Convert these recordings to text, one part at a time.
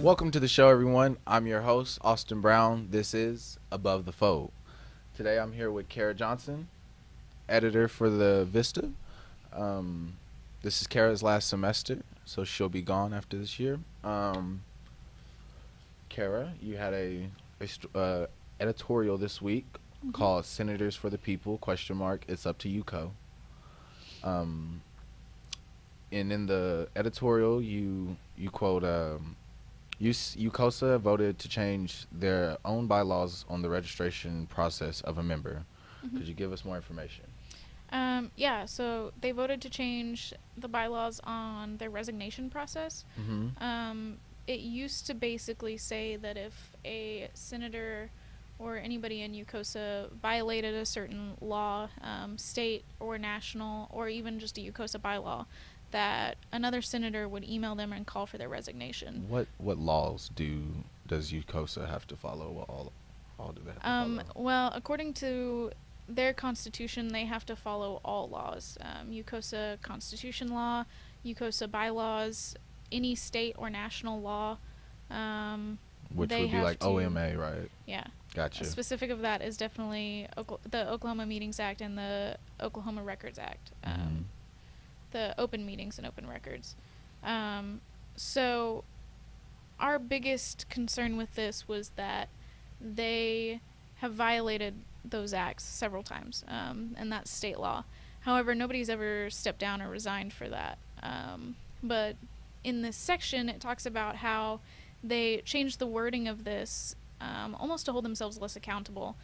Welcome to the show, everyone. I'm your host, Austin Brown. This is Above the Fold. Today I'm here with Kara Johnson, editor for the Vista. Um, this is Kara's last semester, so she'll be gone after this year. Kara, you had a editorial this week called "Senators for the People?" It's up to UCO. Um, and in the editorial, you quote UCOSA voted to change their own bylaws on the registration process of a member. Could you give us more information? So they voted to change the bylaws on their resignation process. It used to basically say that if a senator or anybody in UCOSA violated a certain law, state or national, or even just a UCOSA bylaw, that another senator would email them and call for their resignation. What laws does UCOSA have to follow? What all do they have to follow? Well, according to their constitution, they have to follow all laws. UCOSA constitution law, UCOSA bylaws, any state or national law. Which would be like OMA, right? Yeah. Gotcha. A specific of that is definitely the Oklahoma Meetings Act and the Oklahoma Records Act. The open meetings and open records. So our biggest concern with this was that they have violated those acts several times, and that's state law. However, nobody's ever stepped down or resigned for that. But in this section, it talks about how they changed the wording of this almost to hold themselves less accountable.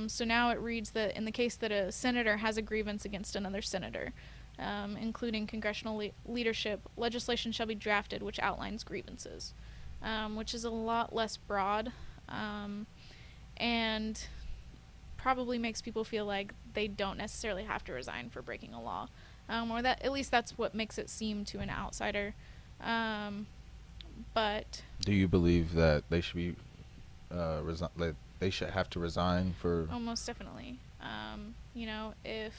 So now it reads that in the case that a senator has a grievance against another senator, including congressional leadership, legislation shall be drafted which outlines grievances, which is a lot less broad, and probably makes people feel like they don't necessarily have to resign for breaking a law, or that at least that's what makes it seem to an outsider. But do you believe that they should be that they should have to resign for? Oh, most definitely. If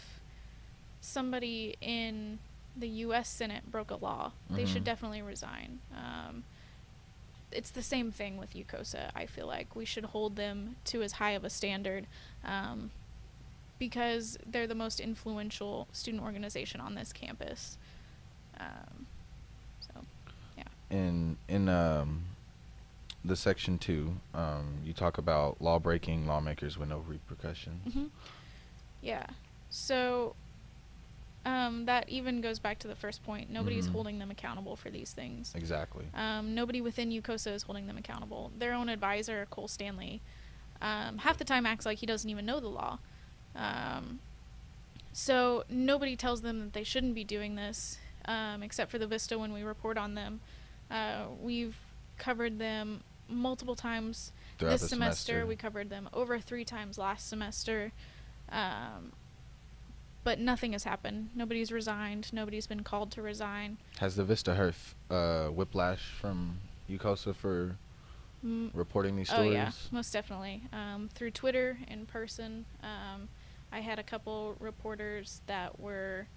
somebody in the U.S. Senate broke a law, they should definitely resign. It's the same thing with UCOSA. I feel like we should hold them to as high of a standard, because they're the most influential student organization on this campus. In the section 2, you talk about law-breaking lawmakers with no repercussions. Yeah. So that even goes back to the first point. Nobody's holding them accountable for these things. Exactly. Nobody within UCOSA is holding them accountable. Their own advisor, Cole Stanley, half the time acts like he doesn't even know the law. So nobody tells them that they shouldn't be doing this, except for the Vista when we report on them. We've covered them multiple times throughout this semester. We covered them over 3 times last semester. But nothing has happened. Nobody's resigned. Nobody's been called to resign. Has the Vista heard whiplash from UCOSA for reporting these stories? Oh, yeah, most definitely. Through Twitter, in person, I had a couple reporters that were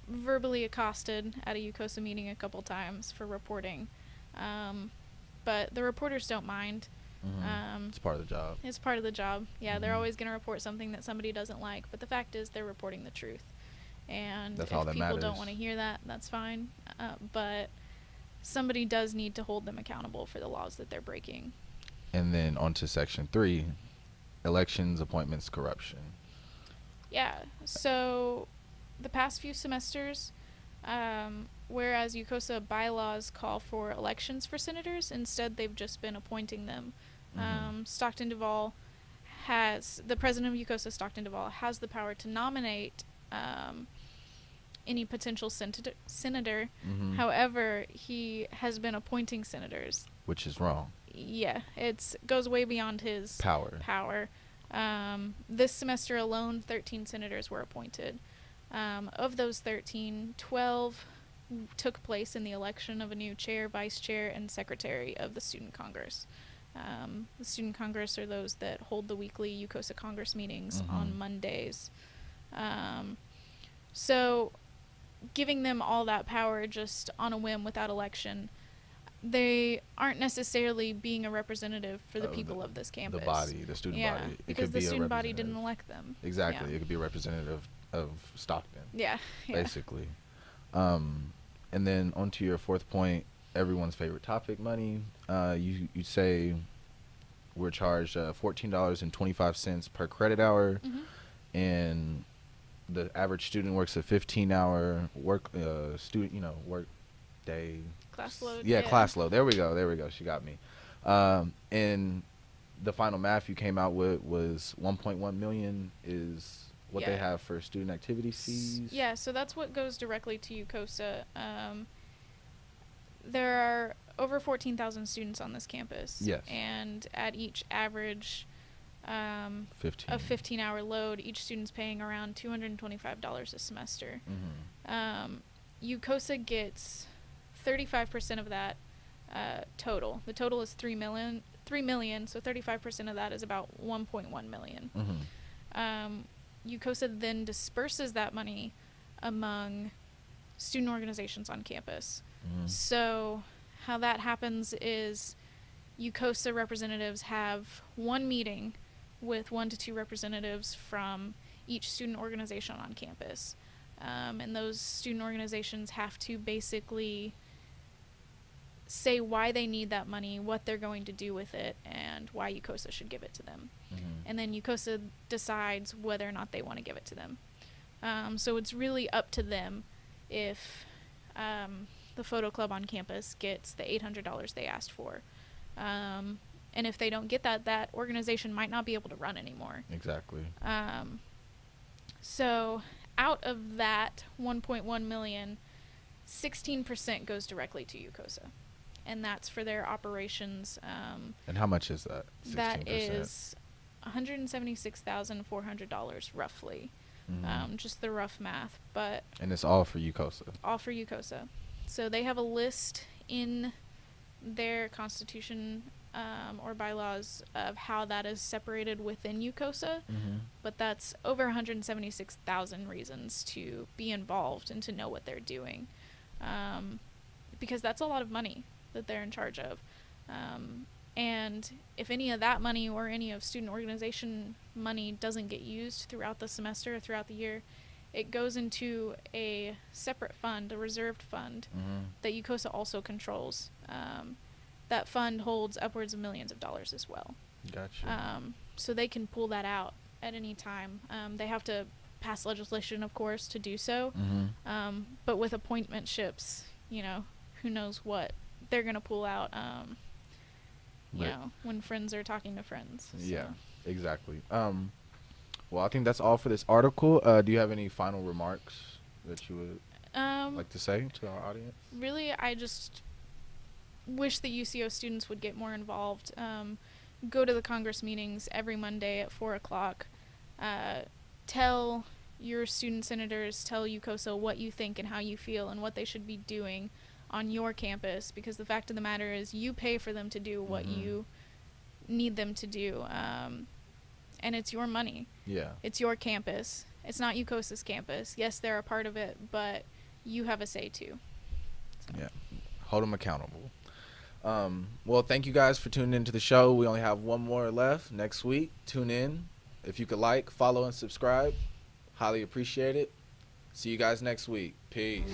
verbally accosted at a UCOSA meeting a couple times for reporting. But the reporters don't mind. It's part of the job. It's part of the job. Yeah, they're always going to report something that somebody doesn't like, but the fact is they're reporting the truth. And that's if all that people matters. don't want to hear that, that's fine. But somebody does need to hold them accountable for the laws that they're breaking. And then on to section 3, elections, appointments, corruption. Yeah, so the past few semesters, whereas UCOSA bylaws call for elections for senators, instead they've just been appointing them. The president of UCOSA, Stockton Duvall, has the power to nominate any potential senator. However, he has been appointing senators. Which is wrong. Yeah, it goes way beyond his power. This semester alone, 13 senators were appointed. Of those 13, 12 took place in the election of a new chair, vice chair, and secretary of the Student Congress. The Student Congress are those that hold the weekly UCOSA Congress meetings on Mondays. So giving them all that power just on a whim without election, they aren't necessarily being a representative for the people of this campus. The body, the student body. It because could the be student body didn't elect them. Exactly. It could be a representative of Stockton. Yeah. Basically. And then onto your fourth point, everyone's favorite topic, money. You say we're charged $14.25 per credit hour, and the average student works a 15-hour work day. Class load. Yeah, class load. There we go. She got me. And the final math you came out with was 1.1 million is what they have for student activity fees. Yeah, so that's what goes directly to UCOSA. There are over 14,000 students on this campus. Yes. And at each average a 15-hour load, each student's paying around $225 a semester. UCOSA gets 35% of that total. The total is 3 million, so 35% of that is about 1.1 million. UCOSA then disperses that money among student organizations on campus. So how that happens is UCOSA representatives have one meeting with 1 to 2 representatives from each student organization on campus. And those student organizations have to basically say why they need that money, what they're going to do with it, and why UCOSA should give it to them. And then UCOSA decides whether or not they want to give it to them. So it's really up to them if the photo club on campus gets the $800 they asked for. And if they don't get that, that organization might not be able to run anymore. Exactly. So out of that 1.1 million, 16% goes directly to UCOSA. And that's for their operations. And how much is that? 16%? That is $176,400 roughly. Just the rough math. And it's all for UCOSA? All for UCOSA. So they have a list in their constitution or bylaws of how that is separated within UCOSA. But that's over 176,000 reasons to be involved and to know what they're doing. Because that's a lot of money that they're in charge of. And if any of that money or any of student organization money doesn't get used throughout the semester or throughout the year, it goes into a separate fund, a reserved fund, that UCOSA also controls. That fund holds upwards of millions of dollars as well. Gotcha. So they can pull that out at any time. They have to pass legislation, of course, to do so. But with appointmentships, who knows what they're going to pull out, when friends are talking to friends. So. Yeah, exactly. Well, I think that's all for this article. Do you have any final remarks that you would like to say to our audience? Really, I just wish the UCO students would get more involved. Go to the Congress meetings every Monday at 4 o'clock. Tell your student senators, tell UCOSA what you think and how you feel and what they should be doing on your campus, because the fact of the matter is you pay for them to do what you need them to do. And it's your money. Yeah. It's your campus. It's not UCOSA's campus. Yes, they're a part of it, but you have a say too. So. Yeah. Hold them accountable. Well, thank you guys for tuning into the show. We only have one more left next week. Tune in. If you could like, follow, and subscribe, highly appreciate it. See you guys next week. Peace.